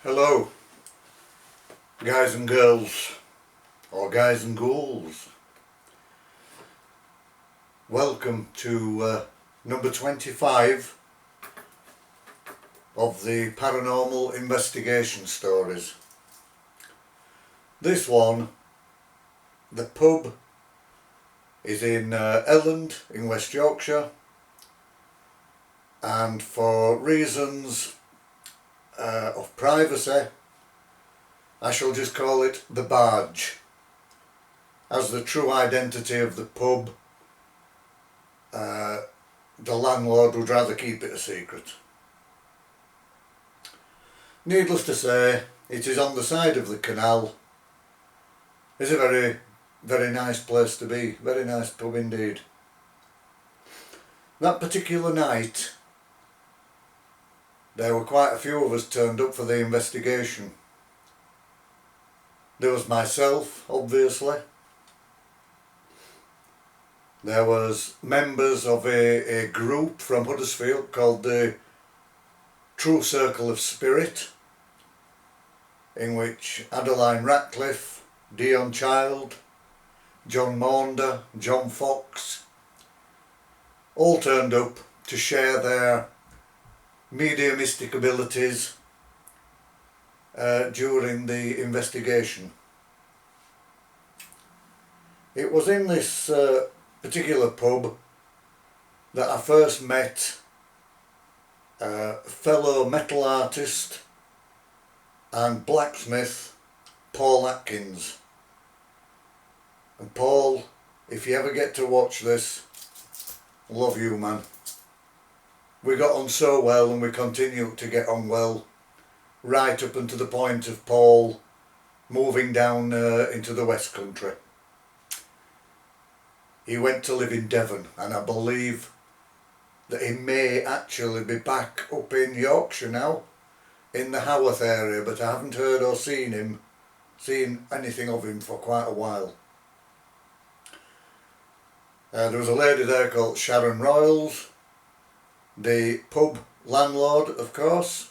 Hello, guys and girls, or guys and ghouls. Welcome to number 25 of the paranormal investigation stories. This one, the pub, is in Elland in West Yorkshire, and for reasons of privacy, I shall just call it the Barge, as the true identity of the pub, the landlord would rather keep it a secret. Needless to say, it is on the side of the canal. It's a very, very nice place to be, very nice pub indeed. That particular night, there were quite a few of us turned up for the investigation. There was myself, obviously. There was members of a group from Huddersfield called the True Circle of Spirit, in which Adeline Ratcliffe, Dion Child, John Maunder, John Fox, all turned up to share their mediumistic abilities during the investigation. It was in this particular pub that I first met fellow metal artist and blacksmith Paul Atkins. And Paul, if you ever get to watch this, love you, man. We got on so well, and we continue to get on well, right up until the point of Paul moving down into the West Country. He went to live in Devon, and I believe that he may actually be back up in Yorkshire now, in the Haworth area, but I haven't heard or seen anything of him for quite a while. There was a lady there called Sharon Royals, the pub landlord, of course,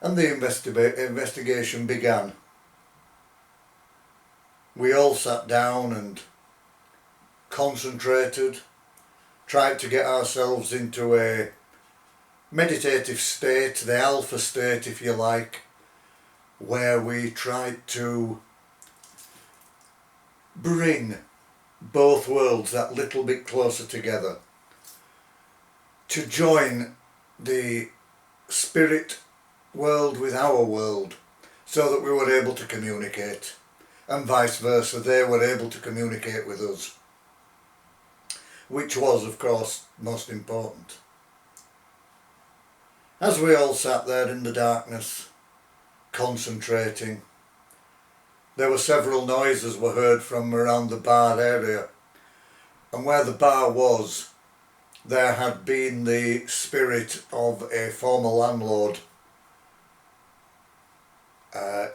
and the investigation began. We all sat down and concentrated, tried to get ourselves into a meditative state, the alpha state if you like, where we tried to bring both worlds that little bit closer together, to join the spirit world with our world, so that we were able to communicate, and vice versa, they were able to communicate with us, which was, of course, most important. As we all sat there in the darkness, concentrating, there were several noises were heard from around the bar area, and where the bar was, there had been the spirit of a former landlord.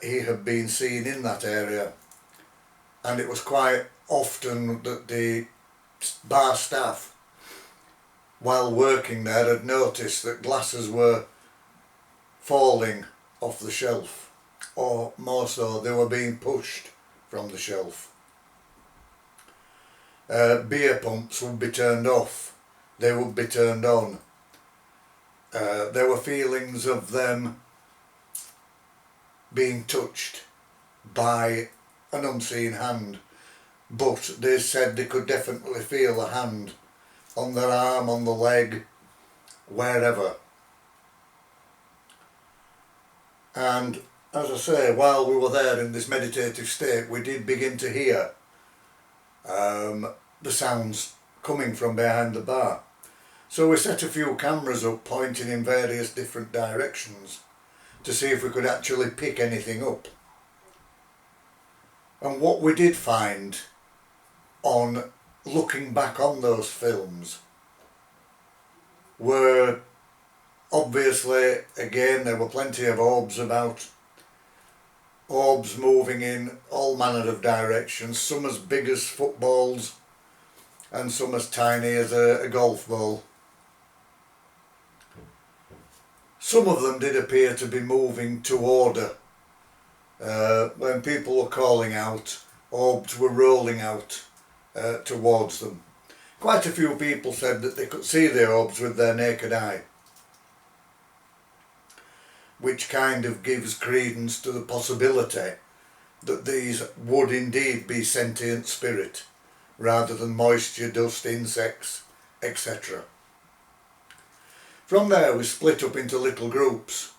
He had been seen in that area, and it was quite often that the bar staff, while working there, had noticed that glasses were falling off the shelf, or more so, they were being pushed from the shelf. Beer pumps would be turned off, they would be turned on. There were feelings of them being touched by an unseen hand, but they said they could definitely feel a hand on their arm, on the leg, wherever. And as I say, while we were there in this meditative state, we did begin to hear the sounds coming from behind the bar. So we set a few cameras up pointing in various different directions to see if we could actually pick anything up. And what we did find, on looking back on those films, were obviously, again, there were plenty of orbs about, orbs moving in all manner of directions, some as big as footballs and some as tiny as a golf ball. Some of them did appear to be moving to order. When people were calling out, orbs were rolling out towards them. Quite a few people said that they could see the orbs with their naked eye, which kind of gives credence to the possibility that these would indeed be sentient spirit rather than moisture, dust, insects, etc. From there we split up into little groups.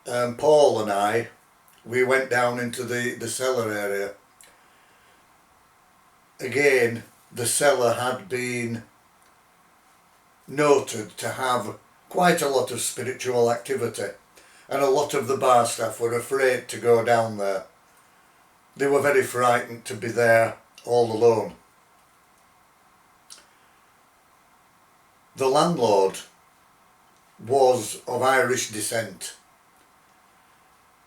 Paul and I, we went down into the cellar area. Again, the cellar had been noted to have quite a lot of spiritual activity, and a lot of the bar staff were afraid to go down there. They were very frightened to be there all alone. The landlord was of Irish descent,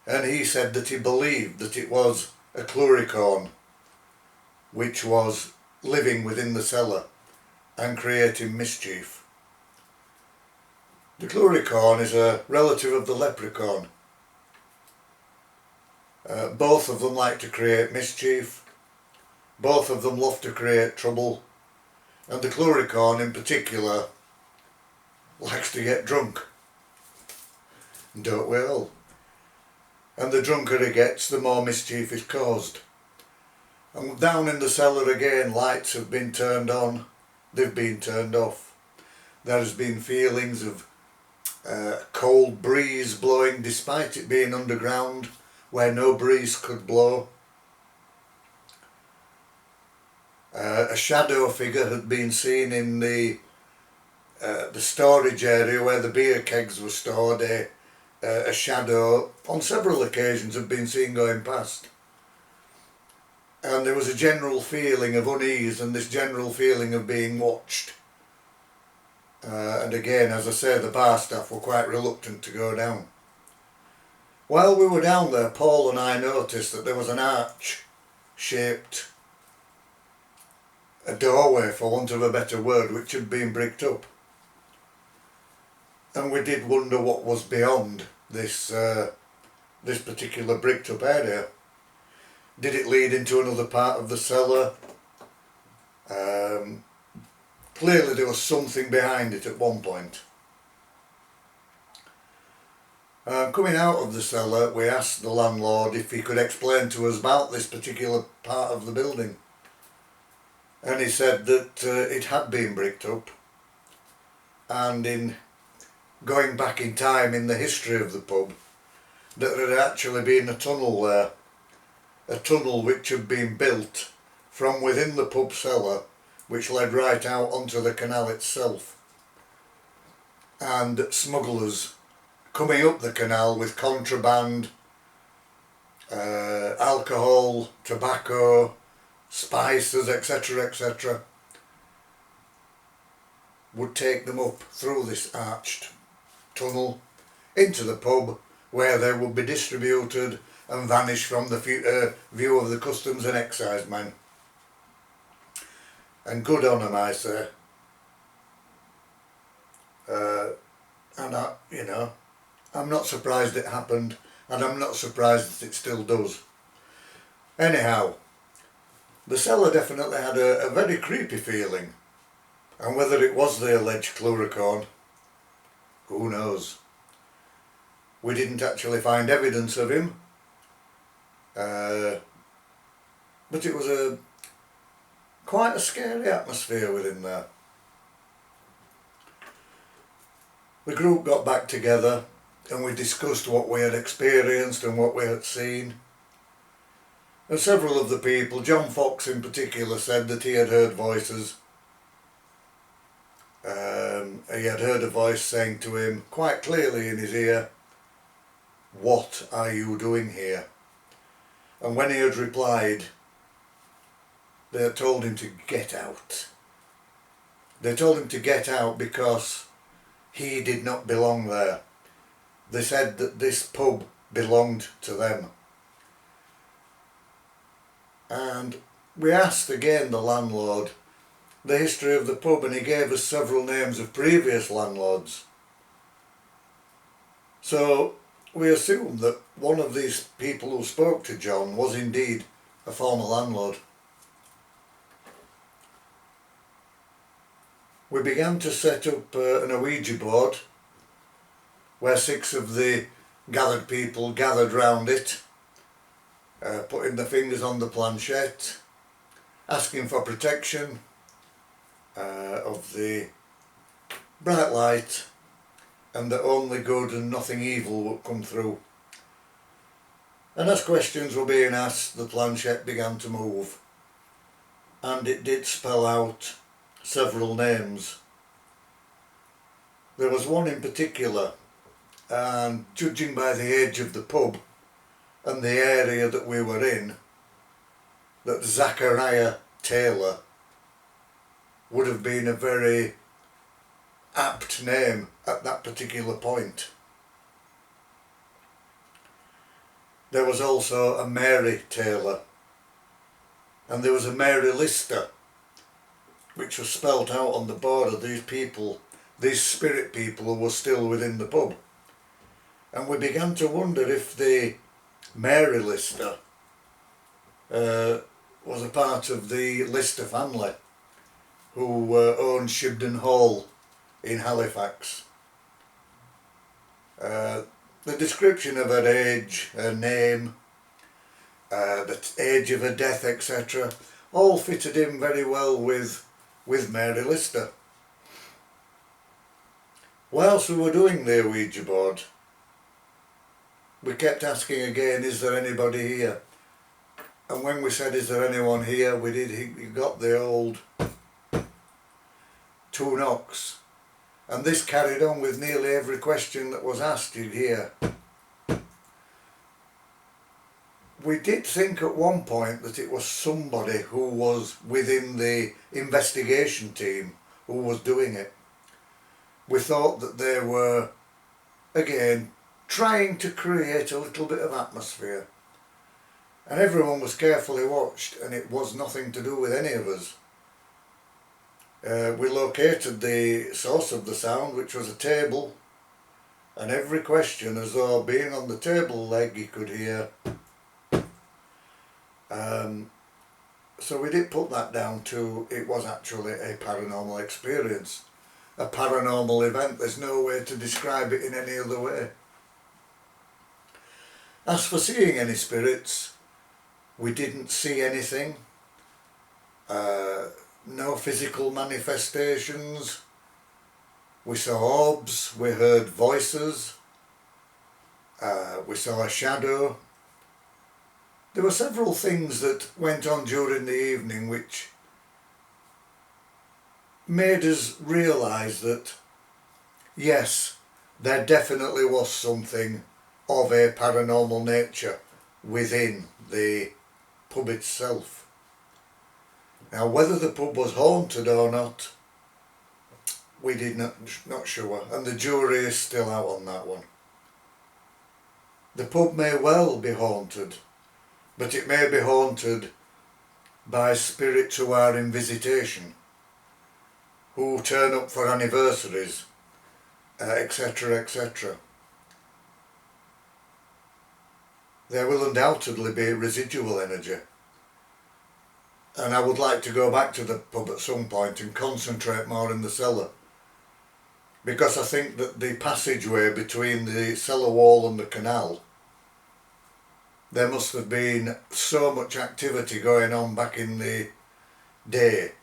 and he said that he believed that it was a Clurichaun which was living within the cellar and creating mischief. The Clurichaun is a relative of the leprechaun. Both of them like to create mischief, both of them love to create trouble, and the Clurichaun in particular likes to get drunk. Don't we all? And the drunker he gets, the more mischief is caused. And down in the cellar again, lights have been turned on, they've been turned off. There has been feelings of cold breeze blowing despite it being underground where no breeze could blow. A shadow figure had been seen in the storage area where the beer kegs were stored. A shadow on several occasions had been seen going past. And there was a general feeling of unease and this general feeling of being watched. And again, as I say, the bar staff were quite reluctant to go down. While we were down there, Paul and I noticed that there was an arch-shaped, a doorway for want of a better word, which had been bricked up. And we did wonder what was beyond this particular bricked up area. Did it lead into another part of the cellar? Clearly there was something behind it at one point. Coming out of the cellar, we asked the landlord if he could explain to us about this particular part of the building. And he said that it had been bricked up, and in going back in time in the history of the pub, that there had actually been a tunnel there, a tunnel which had been built from within the pub cellar, which led right out onto the canal itself. And smugglers coming up the canal with contraband, alcohol, tobacco, spices, etc., etc., would take them up through this arched tunnel into the pub, where they would be distributed and vanish from the view of the customs and excise men. And good on them, I say. And I'm not surprised it happened, and I'm not surprised that it still does. Anyhow, the cellar definitely had a very creepy feeling, and whether it was the alleged Clurichaun, who knows. We didn't actually find evidence of him, but it was quite a scary atmosphere within there. The group got back together and we discussed what we had experienced and what we had seen. And several of the people, John Fox in particular, said that he had heard voices. He had heard a voice saying to him quite clearly in his ear, "What are you doing here?" And when he had replied, they had told him to get out. They told him to get out because he did not belong there. They said that this pub belonged to them. And we asked again the landlord the history of the pub, and he gave us several names of previous landlords. So we assume that one of these people who spoke to John was indeed a former landlord. We began to set up an Ouija board where 6 of the gathered people gathered round it, putting their fingers on the planchette, asking for protection of the bright light, and that only good and nothing evil would come through. And as questions were being asked, the planchette began to move, and it did spell out several names. There was one in particular, and judging by the age of the pub and the area that we were in, that Zachariah Taylor would have been a very apt name at that particular point. There was also a Mary Taylor, and there was a Mary Lister, which was spelt out on the board of these people, these spirit people who were still within the pub. And we began to wonder if the Mary Lister was a part of the Lister family who owned Shibden Hall in Halifax. The description of her age, her name, the age of her death, etc., all fitted in very well with Mary Lister. Whilst we were doing the Ouija board, we kept asking again, is there anybody here? And when we said, is there anyone here, he got the old 2 knocks. And this carried on with nearly every question that was asked, you'd hear. We did think at one point that it was somebody who was within the investigation team who was doing it. We thought that they were, again, trying to create a little bit of atmosphere. And everyone was carefully watched, and it was nothing to do with any of us. We located the source of the sound, which was a table, and every question, as though being on the table leg, you could hear. So we did put that down to it was actually a paranormal experience, a paranormal event. There's no way to describe it in any other way. As for seeing any spirits, we didn't see anything. No physical manifestations. We saw orbs, we heard voices, we saw a shadow. There were several things that went on during the evening which made us realise that, yes, there definitely was something of a paranormal nature within the pub itself. Now, whether the pub was haunted or not, we did not sure, and the jury is still out on that one. The pub may well be haunted, but it may be haunted by spirits who are in visitation, who turn up for anniversaries, etc., etc. There will undoubtedly be residual energy. And I would like to go back to the pub at some point and concentrate more in the cellar. Because I think that the passageway between the cellar wall and the canal, there must have been so much activity going on back in the day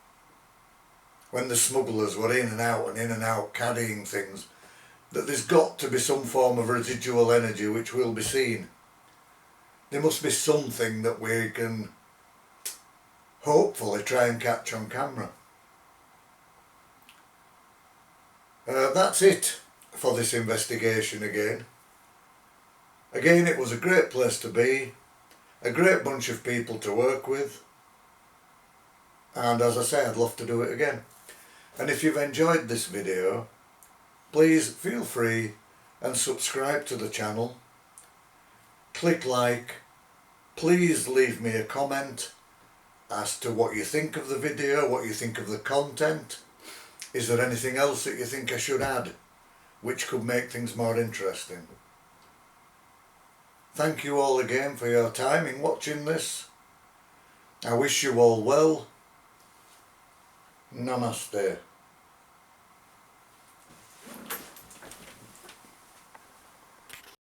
when the smugglers were in and out carrying things, that there's got to be some form of residual energy which will be seen. There must be something that we can hopefully try and catch on camera. That's it for this investigation again. Again, it was a great place to be, a great bunch of people to work with, and as I say, I'd love to do it again. And if you've enjoyed this video, please feel free and subscribe to the channel, click like, please leave me a comment as to what you think of the video, what you think of the content. Is there anything else that you think I should add which could make things more interesting? thank you all again for your time in watching this. I wish you all well. Namaste.